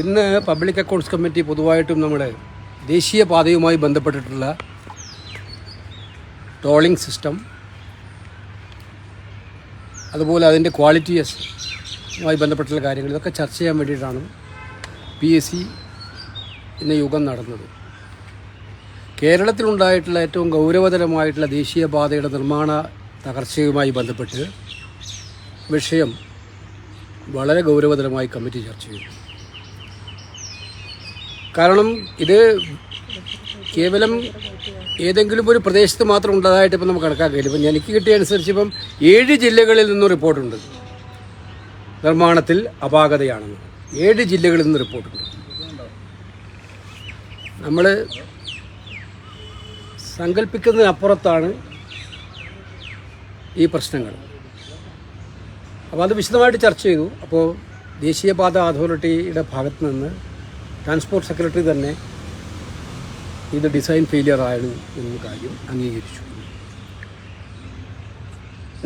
ഇന്ന് public accounts committee പൊതുവായിട്ടും നമ്മുടെ ദേശീയപാതയുമായി ബന്ധപ്പെട്ടിട്ടുള്ള ടോളിംഗ് സിസ്റ്റം, അതുപോലെ അതിൻ്റെ ക്വാളിറ്റിയുമായി ബന്ധപ്പെട്ടുള്ള കാര്യങ്ങൾ ഇതൊക്കെ ചർച്ച ചെയ്യാൻ വേണ്ടിയിട്ടാണ് PSC ഇന്ന് യോഗം നടന്നത്. കേരളത്തിലുണ്ടായിട്ടുള്ള ഏറ്റവും ഗൗരവതരമായിട്ടുള്ള ദേശീയപാതയുടെ നിർമ്മാണ തകർച്ചയുമായി ബന്ധപ്പെട്ട് വിഷയം വളരെ ഗൗരവതരമായി കമ്മിറ്റി ചർച്ച ചെയ്തു. കാരണം ഇത് കേവലം ഏതെങ്കിലും ഒരു പ്രദേശത്ത് മാത്രം ഉള്ളതായിട്ട് ഇപ്പം നമുക്ക് കണക്കാക്കില്ല. ഇപ്പം എനിക്ക് കിട്ടിയ അനുസരിച്ച് ഇപ്പം 7 ജില്ലകളിൽ നിന്നും റിപ്പോർട്ടുണ്ട് നിർമ്മാണത്തിൽ അപാകതയാണെന്ന്. 7 ജില്ലകളിൽ നിന്ന് റിപ്പോർട്ടുണ്ട്. നമ്മൾ സങ്കല്പിക്കുന്നതിനപ്പുറത്താണ് ഈ പ്രശ്നങ്ങൾ. അപ്പോൾ അത് വിശദമായിട്ട് ചർച്ച ചെയ്തു. അപ്പോൾ ദേശീയപാത അതോറിറ്റിയുടെ ഭാഗത്ത് നിന്ന് ട്രാൻസ്പോർട്ട് സെക്രട്ടറി തന്നെ ഇത് ഡിസൈൻ ഫെയിലിയർ ആയിരുന്നു എന്ന കാര്യം അംഗീകരിച്ചു.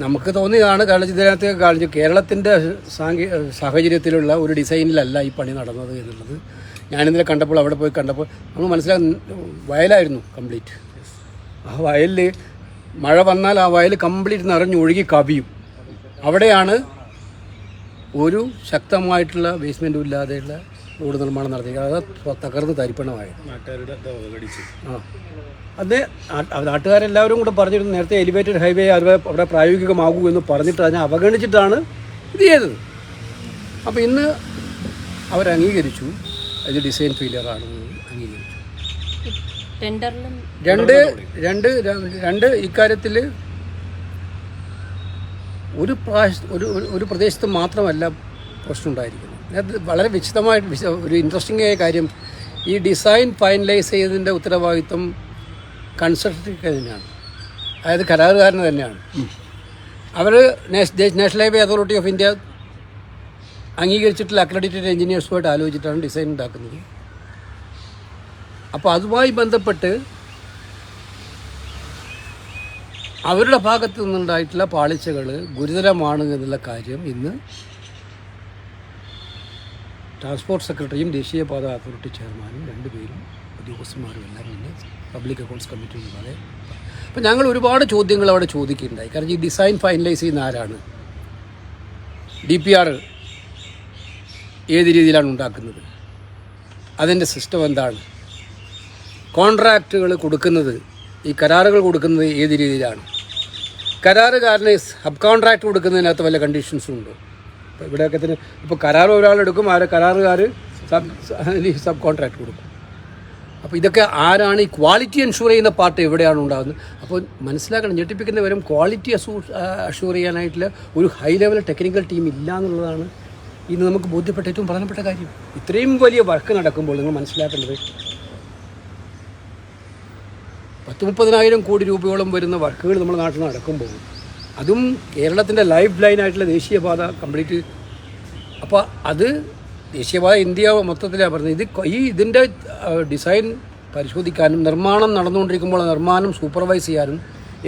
നമുക്ക് തോന്നിയതാണ്, കാരണം ഇതിനകത്ത് കാണിച്ചു കേരളത്തിൻ്റെ സാഹചര്യത്തിലുള്ള ഒരു ഡിസൈനിലല്ല ഈ പണി നടന്നത് എന്നുള്ളത്. ഞാനിന്നലെ കണ്ടപ്പോൾ, അവിടെ പോയി കണ്ടപ്പോൾ നമ്മൾ മനസ്സിലാകുന്ന വയലായിരുന്നു കംപ്ലീറ്റ്. ആ വയലിൽ മഴ വന്നാൽ ആ വയൽ കംപ്ലീറ്റ് നിറഞ്ഞൊഴുകി കവിയും. അവിടെയാണ് ഒരു ശക്തമായിട്ടുള്ള ബേസ്മെൻറ്റും ഇല്ലാതെയുള്ള റോഡ് നിർമ്മാണം നടത്തിയത്. അത് തകർന്ന് തരിപ്പണമായത്. അത് നാട്ടുകാരെല്ലാവരും കൂടെ പറഞ്ഞിരുന്നു, നേരത്തെ എലിവേറ്റഡ് ഹൈവേ അവിടെ പ്രായോഗികമാകൂ എന്ന് പറഞ്ഞിട്ട് അതിനെ അവഗണിച്ചിട്ടാണ് ഇത് ചെയ്തത്. അപ്പോൾ ഇന്ന് അവരംഗീകരിച്ചു ഇത് ഡിസൈൻ ഫെയിലിയറാണെന്ന് അംഗീകരിച്ചു. രണ്ട് ഇക്കാര്യത്തിൽ ഒരു പ്രദേശത്ത് മാത്രമല്ല പ്രശ്നം ഉണ്ടായിരിക്കുന്നത്. അത് വളരെ വിശദമായിട്ട് ഒരു ഇൻട്രസ്റ്റിംഗ് ആയ കാര്യം, ഈ ഡിസൈൻ ഫൈനലൈസ് ചെയ്തതിൻ്റെ ഉത്തരവാദിത്വം കൺസൾട്ടൻസിക്ക് തന്നെയാണ്, അതായത് കരാറുകാരന് തന്നെയാണ്. അവർ national highway authority of India അംഗീകരിച്ചിട്ടുള്ള അക്രഡിറ്റഡ് എഞ്ചിനീയേഴ്സുമായിട്ട് ആലോചിച്ചിട്ടാണ് ഡിസൈൻ ഉണ്ടാക്കുന്നത്. അപ്പോൾ അതുമായി ബന്ധപ്പെട്ട് അവരുടെ ഭാഗത്തു നിന്നുണ്ടായിട്ടുള്ള പാളിച്ചകൾ ഗുരുതരമാണ് എന്നുള്ള കാര്യം ഇന്ന് ട്രാൻസ്പോർട്ട് സെക്രട്ടറിയും ദേശീയപാത അതോറിറ്റി ചെയർമാനും 2 പേരും ഉദ്യോഗസ്ഥന്മാരും എല്ലാം ഇന്ന് പബ്ലിക് അക്കൗണ്ട്സ് കമ്മിറ്റി ഉൾപ്പെടെ. അപ്പോൾ ഞങ്ങൾ ഒരുപാട് ചോദ്യങ്ങൾ അവിടെ ചോദിക്കുകയുണ്ടായി. കാരണം ഈ ഡിസൈൻ ഫൈനലൈസ് ചെയ്യുന്ന ആരാണ്, DPR ഏത് രീതിയിലാണ് ഉണ്ടാക്കുന്നത്, അതിൻ്റെ സിസ്റ്റം എന്താണ്, കോൺട്രാക്റ്റുകൾ കൊടുക്കുന്നത്, ഈ കരാറുകൾ കൊടുക്കുന്നത് ഏത് രീതിയിലാണ്, കരാറുകാരന് സബ് കോൺട്രാക്റ്റ് കൊടുക്കുന്നതിനകത്ത് വല്ല കണ്ടീഷൻസും ഉണ്ടോ. ഇപ്പോൾ ഇവിടെയൊക്കെ തന്നെ ഇപ്പോൾ കരാർ ഒരാളെടുക്കും, കരാറുകാർ സബ് കോൺട്രാക്റ്റ് കൊടുക്കും. അപ്പോൾ ഇതൊക്കെ ആരാണ് ഈ ക്വാളിറ്റി എൻഷുർ ചെയ്യുന്ന പാർട്ട് എവിടെയാണ് ഉണ്ടാകുന്നത്. അപ്പോൾ മനസ്സിലാക്കണം, ഞെട്ടിപ്പിക്കുന്ന വരും ക്വാളിറ്റി അഷ്യൂർ ചെയ്യാനായിട്ടുള്ള ഒരു ഹൈ ലെവൽ ടെക്നിക്കൽ ടീം ഇല്ല എന്നുള്ളതാണ് ഇന്ന് നമുക്ക് ബോധ്യപ്പെട്ട ഏറ്റവും പ്രധാനപ്പെട്ട കാര്യം. ഇത്രയും വലിയ വർക്ക് നടക്കുമ്പോൾ നിങ്ങൾ മനസ്സിലാക്കേണ്ടത് 30,000 കോടി രൂപയോളം വരുന്ന വർക്കുകൾ നമ്മുടെ നാട്ടിൽ നടക്കുമ്പോൾ, അതും കേരളത്തിൻ്റെ ലൈഫ് ലൈനായിട്ടുള്ള ദേശീയപാത കംപ്ലീറ്റ്. അപ്പോൾ അത് ദേശീയപാത ഇന്ത്യ മൊത്തത്തിലാണ് പറഞ്ഞത്. ഇതിൻ്റെ ഡിസൈൻ പരിശോധിക്കാനും നിർമ്മാണം നടന്നുകൊണ്ടിരിക്കുമ്പോൾ നിർമ്മാണം സൂപ്പർവൈസ് ചെയ്യാനും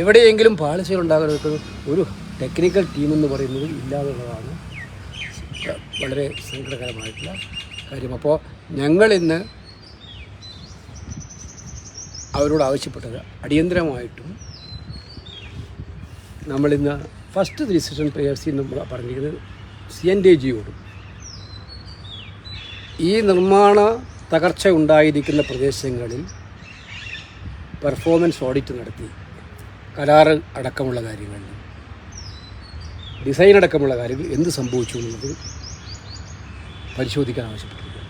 എവിടെയെങ്കിലും പാളിച്ചകളുണ്ടാകുന്ന ഒരു ടെക്നിക്കൽ ടീമെന്ന് പറയുന്നത് ഇല്ലാതുള്ളതാണ് വളരെ സങ്കടകരമായിട്ടുള്ള കാര്യം. അപ്പോൾ ഞങ്ങളിന്ന് അവരോട് ആവശ്യപ്പെട്ടത് അടിയന്തരമായിട്ടും നമ്മളിന്ന് ഫസ്റ്റ് ഡിസിഷൻ PSC എന്ന് പറഞ്ഞിരിക്കുന്നത് CNDGയോടും ഈ നിർമ്മാണ തകർച്ച ഉണ്ടായിരിക്കുന്ന പ്രദേശങ്ങളിൽ പെർഫോമൻസ് ഓഡിറ്റ് നടത്തി കരാറ് അടക്കമുള്ള കാര്യങ്ങളിൽ, ഡിസൈൻ അടക്കമുള്ള കാര്യങ്ങൾ എന്ത് സംഭവിച്ചു എന്നുള്ളത് പരിശോധിക്കാൻ ആവശ്യപ്പെട്ടിട്ടുണ്ട്.